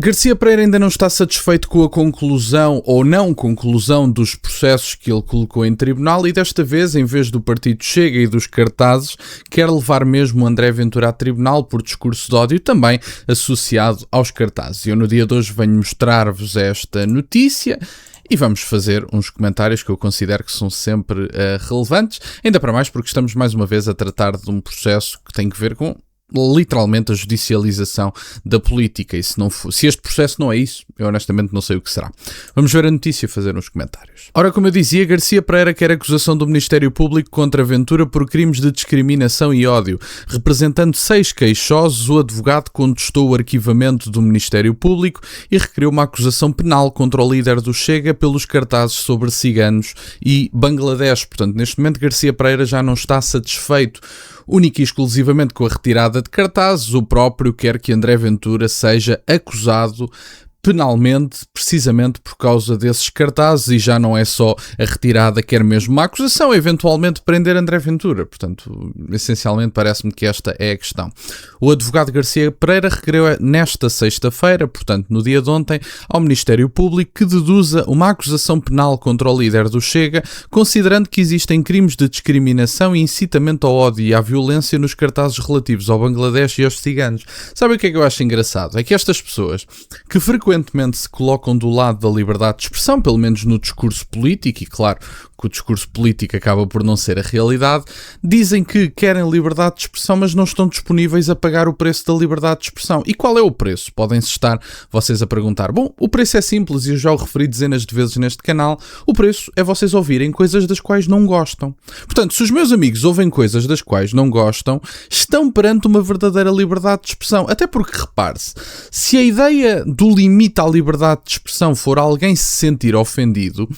García Pereira ainda não está satisfeito com a conclusão ou não conclusão dos processos que ele colocou em tribunal e desta vez, em vez do partido Chega e dos cartazes, quer levar mesmo André Ventura a tribunal por discurso de ódio também associado aos cartazes. Eu no dia de hoje venho mostrar-vos esta notícia e vamos fazer uns comentários que eu considero que são sempre relevantes, ainda para mais porque estamos mais uma vez a tratar de um processo que tem que ver com literalmente a judicialização da política, e se este processo não é isso, eu honestamente não sei o que será. Vamos ver a notícia e fazer uns comentários. Ora, como eu dizia, García Pereira quer acusação do Ministério Público contra Ventura por crimes de discriminação e ódio. Representando 6 queixosos, o advogado contestou o arquivamento do Ministério Público e requeriu uma acusação penal contra o líder do Chega pelos cartazes sobre ciganos e Bangladesh. Portanto, neste momento García Pereira já não está satisfeito única e exclusivamente com a retirada de cartazes. O próprio quer que André Ventura seja acusado penalmente, precisamente por causa desses cartazes, e já não é só a retirada, quer mesmo uma acusação, eventualmente prender André Ventura. Portanto, essencialmente parece-me que esta é a questão. O advogado García Pereira requeriu nesta sexta-feira, portanto no dia de ontem, ao Ministério Público que deduza uma acusação penal contra o líder do Chega, considerando que existem crimes de discriminação e incitamento ao ódio e à violência nos cartazes relativos ao Bangladesh e aos ciganos. Sabe o que é que eu acho engraçado? É que estas pessoas que frequentemente se colocam do lado da liberdade de expressão, pelo menos no discurso político, e claro que o discurso político acaba por não ser a realidade, dizem que querem liberdade de expressão, mas não estão disponíveis a pagar o preço da liberdade de expressão. E qual é o preço? Podem-se estar vocês a perguntar. Bom, o preço é simples e eu já o referi dezenas de vezes neste canal. O preço é vocês ouvirem coisas das quais não gostam. Portanto, se os meus amigos ouvem coisas das quais não gostam, estão perante uma verdadeira liberdade de expressão. Até porque, repare-se, se a ideia do limite à liberdade de expressão for alguém se sentir ofendido,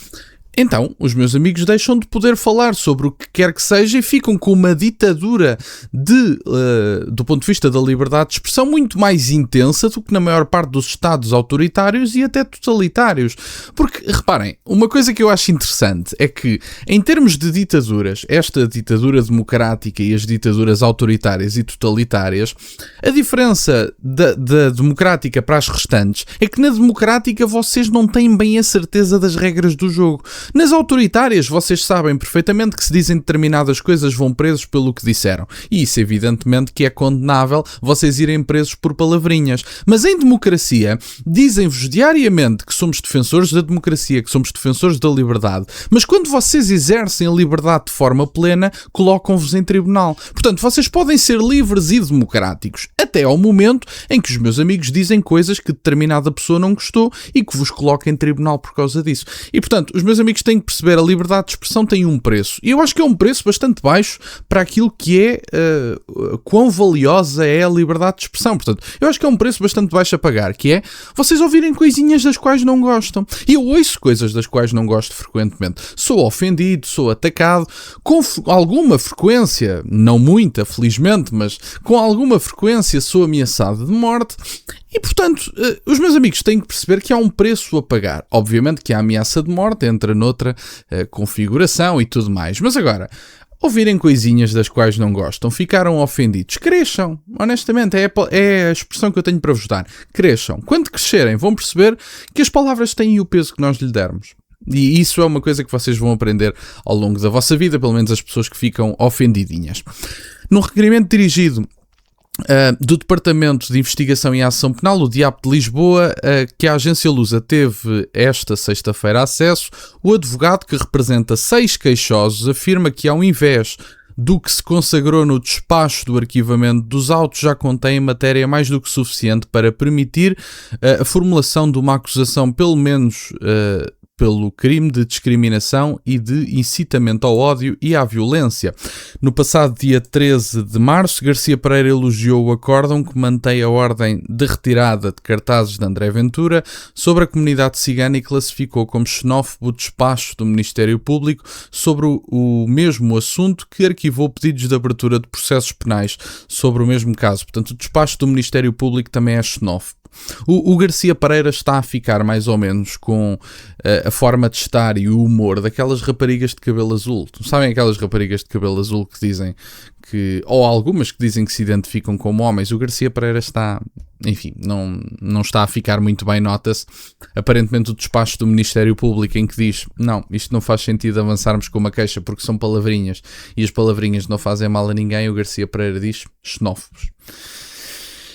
então os meus amigos deixam de poder falar sobre o que quer que seja e ficam com uma ditadura do ponto de vista da liberdade de expressão muito mais intensa do que na maior parte dos estados autoritários e até totalitários. Porque, reparem, uma coisa que eu acho interessante é que, em termos de ditaduras, esta ditadura democrática e as ditaduras autoritárias e totalitárias, a diferença da democrática para as restantes é que na democrática vocês não têm bem a certeza das regras do jogo. Nas autoritárias, vocês sabem perfeitamente que se dizem determinadas coisas vão presos pelo que disseram. E isso, evidentemente, que é condenável vocês irem presos por palavrinhas. Mas em democracia, dizem-vos diariamente que somos defensores da democracia, que somos defensores da liberdade. Mas quando vocês exercem a liberdade de forma plena, colocam-vos em tribunal. Portanto, vocês podem ser livres e democráticos, até ao momento em que os meus amigos dizem coisas que determinada pessoa não gostou e que vos coloca em tribunal por causa disso. E, portanto, os meus amigos têm que perceber, a liberdade de expressão tem um preço. E eu acho que é um preço bastante baixo para aquilo que é quão valiosa é a liberdade de expressão. Portanto, eu acho que é um preço bastante baixo a pagar, que é vocês ouvirem coisinhas das quais não gostam. E eu ouço coisas das quais não gosto frequentemente. Sou ofendido, sou atacado, com alguma frequência, não muita, felizmente, mas com alguma frequência sou ameaçado de morte. E, portanto, os meus amigos têm que perceber que há um preço a pagar. Obviamente que a ameaça de morte entra noutra configuração e tudo mais. Mas agora, ouvirem coisinhas das quais não gostam, ficaram ofendidos, cresçam. Honestamente, é a expressão que eu tenho para vos dar. Cresçam. Quando crescerem, vão perceber que as palavras têm o peso que nós lhe dermos. E isso é uma coisa que vocês vão aprender ao longo da vossa vida, pelo menos as pessoas que ficam ofendidinhas. Num requerimento dirigido do Departamento de Investigação e Ação Penal, o DIAP de Lisboa, que a agência Lusa teve esta sexta-feira acesso, o advogado que representa 6 queixosos afirma que, ao invés do que se consagrou no despacho do arquivamento dos autos, já contém matéria mais do que suficiente para permitir a formulação de uma acusação, pelo menos pelo crime de discriminação e de incitamento ao ódio e à violência. No passado dia 13 de março, García Pereira elogiou o acórdão que mantém a ordem de retirada de cartazes de André Ventura sobre a comunidade cigana e classificou como xenófobo o despacho do Ministério Público sobre o mesmo assunto, que arquivou pedidos de abertura de processos penais sobre o mesmo caso. Portanto, o despacho do Ministério Público também é xenófobo. O Garcia Pereira está a ficar mais ou menos com a forma de estar e o humor daquelas raparigas de cabelo azul. Sabem aquelas raparigas de cabelo azul que dizem que, ou algumas que dizem que se identificam como homens? O Garcia Pereira está, enfim, não está a ficar muito bem, nota-se. Aparentemente o despacho do Ministério Público em que diz, não, isto não faz sentido avançarmos com uma queixa porque são palavrinhas e as palavrinhas não fazem mal a ninguém, o Garcia Pereira diz, xenófobos.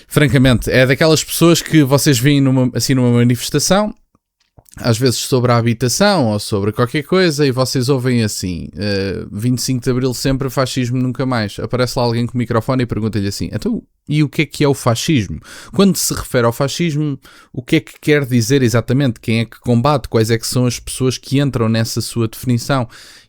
Francamente, é daquelas pessoas que vocês veem numa manifestação, às vezes sobre a habitação ou sobre qualquer coisa, e vocês ouvem assim, 25 de Abril sempre, fascismo nunca mais. Aparece lá alguém com o microfone e pergunta-lhe assim, então, e o que é o fascismo? Quando se refere ao fascismo, o que é que quer dizer exatamente? Quem é que combate? Quais é que são as pessoas que entram nessa sua definição?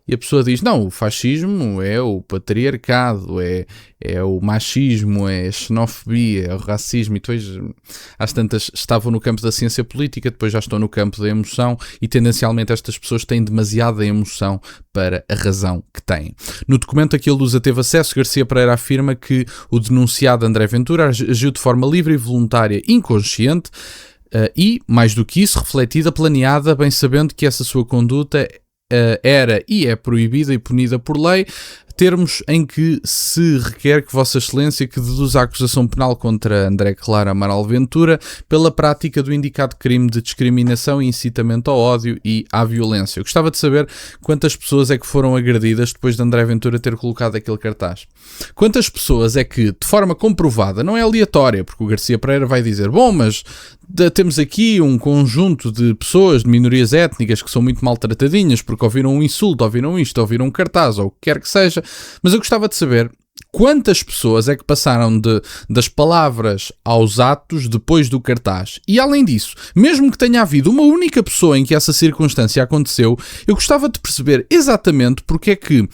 E a pessoa diz, não, o fascismo é o patriarcado, é o machismo, é a xenofobia, é o racismo. E depois, às tantas, estavam no campo da ciência política, depois já estão no campo da emoção, e tendencialmente estas pessoas têm demasiada emoção para a razão que têm. No documento a que a Lusa teve acesso, Garcia Pereira afirma que o denunciado André Ventura agiu de forma livre e voluntária, inconsciente, e, mais do que isso, refletida, planeada, bem sabendo que essa sua conduta era e é proibida e punida por lei, termos em que se requer que Vossa Excelência que deduza a acusação penal contra André Clara Amaral Ventura pela prática do indicado crime de discriminação e incitamento ao ódio e à violência. Eu gostava de saber quantas pessoas é que foram agredidas depois de André Ventura ter colocado aquele cartaz. Quantas pessoas é que, de forma comprovada, não é aleatória, porque o Garcia Pereira vai dizer, bom, mas temos aqui um conjunto de pessoas de minorias étnicas que são muito maltratadinhas porque ouviram um insulto, ouviram isto, ouviram um cartaz ou o que quer que seja, mas eu gostava de saber quantas pessoas é que passaram das palavras aos atos depois do cartaz. E além disso, mesmo que tenha havido uma única pessoa em que essa circunstância aconteceu, eu gostava de perceber exatamente porque é que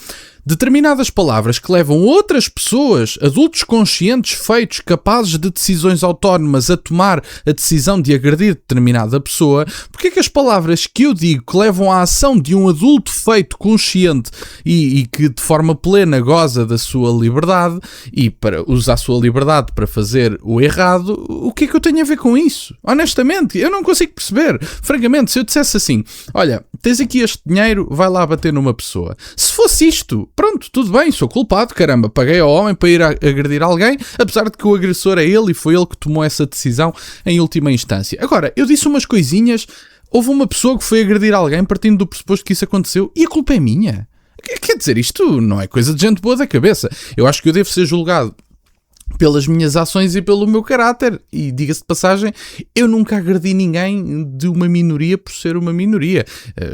determinadas palavras que levam outras pessoas, adultos conscientes, feitos, capazes de decisões autónomas, a tomar a decisão de agredir determinada pessoa, porque é que as palavras que eu digo que levam à ação de um adulto feito, consciente e que de forma plena goza da sua liberdade e usa a sua liberdade para fazer o errado, o que é que eu tenho a ver com isso? Honestamente, eu não consigo perceber. Francamente, se eu dissesse assim, olha, tens aqui este dinheiro, vai lá bater numa pessoa. Se fosse isto, pronto, tudo bem, sou culpado, caramba, paguei ao homem para ir agredir alguém, apesar de que o agressor é ele e foi ele que tomou essa decisão em última instância. Agora, eu disse umas coisinhas, houve uma pessoa que foi agredir alguém partindo do pressuposto que isso aconteceu e a culpa é minha. Quer dizer, isto não é coisa de gente boa da cabeça. Eu acho que eu devo ser julgado pelas minhas ações e pelo meu caráter. E diga-se de passagem, eu nunca agredi ninguém de uma minoria por ser uma minoria.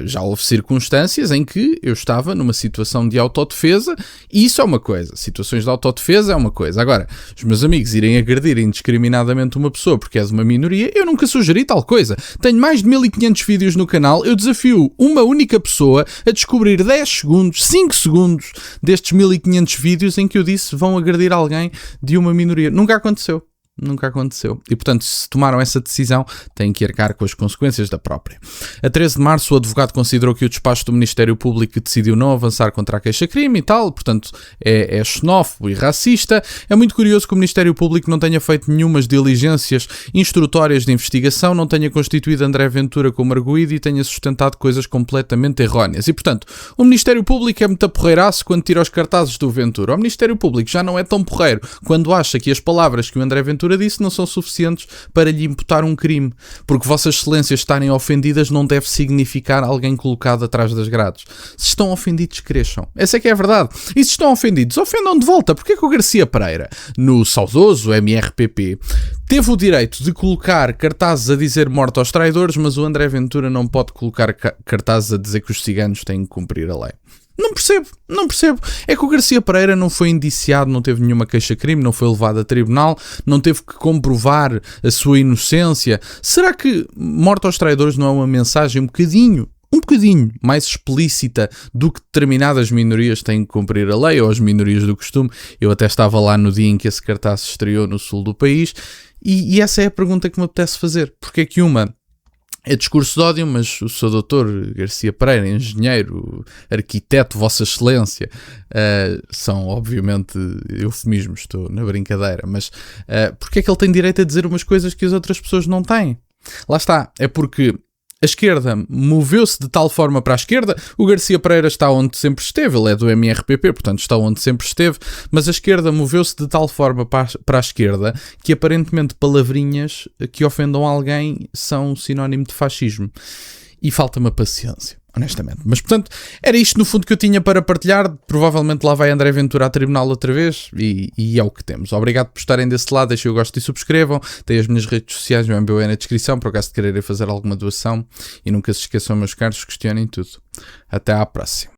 Já houve circunstâncias em que eu estava numa situação de autodefesa e isso é uma coisa. Situações de autodefesa é uma coisa. Agora, os meus amigos irem agredir indiscriminadamente uma pessoa porque é de uma minoria, eu nunca sugeri tal coisa. Tenho mais de 1500 vídeos no canal, eu desafio uma única pessoa a descobrir 10 segundos, 5 segundos destes 1500 vídeos em que eu disse vão agredir alguém de uma minoria. Nunca aconteceu. Nunca aconteceu. E, portanto, se tomaram essa decisão, têm que arcar com as consequências da própria. A 13 de março, o advogado considerou que o despacho do Ministério Público decidiu não avançar contra a queixa-crime e tal, portanto, é xenófobo e racista. É muito curioso que o Ministério Público não tenha feito nenhumas diligências instrutórias de investigação, não tenha constituído André Ventura como arguido e tenha sustentado coisas completamente erróneas. E, portanto, o Ministério Público é muito porreiraço quando tira os cartazes do Ventura. O Ministério Público já não é tão porreiro quando acha que as palavras que o André Ventura disse não são suficientes para lhe imputar um crime, porque Vossas Excelências estarem ofendidas não deve significar alguém colocado atrás das grades. Se estão ofendidos, cresçam. Essa é que é a verdade. E se estão ofendidos, ofendam de volta. Porque é que o Garcia Pereira, no saudoso MRPP, teve o direito de colocar cartazes a dizer morte aos traidores, mas o André Ventura não pode colocar cartazes a dizer que os ciganos têm que cumprir a lei? Não percebo. É que o Garcia Pereira não foi indiciado, não teve nenhuma queixa-crime, não foi levado a tribunal, não teve que comprovar a sua inocência. Será que morte aos traidores não é uma mensagem um bocadinho mais explícita do que determinadas minorias têm que cumprir a lei, ou as minorias do costume? Eu até estava lá no dia em que esse cartaz se estreou no sul do país, e essa é a pergunta que me apetece fazer. Porque é que uma É discurso de ódio, mas o Sr. Dr. Garcia Pereira, engenheiro, arquiteto, Vossa Excelência, são obviamente eufemismos, estou na brincadeira, mas porque é que ele tem direito a dizer umas coisas que as outras pessoas não têm? Lá está, é porque a esquerda moveu-se de tal forma para a esquerda, o Garcia Pereira está onde sempre esteve, ele é do MRPP, portanto está onde sempre esteve, mas a esquerda moveu-se de tal forma para a esquerda que aparentemente palavrinhas que ofendam alguém são sinónimo de fascismo. E falta-me a paciência, honestamente. Mas, portanto, era isto no fundo que eu tinha para partilhar. Provavelmente lá vai André Ventura a tribunal outra vez e é o que temos. Obrigado por estarem desse lado, deixem o gosto e subscrevam. Tem as minhas redes sociais, o MBA na descrição, por acaso de quererem fazer alguma doação. E nunca se esqueçam, meus caros, questionem tudo. Até à próxima.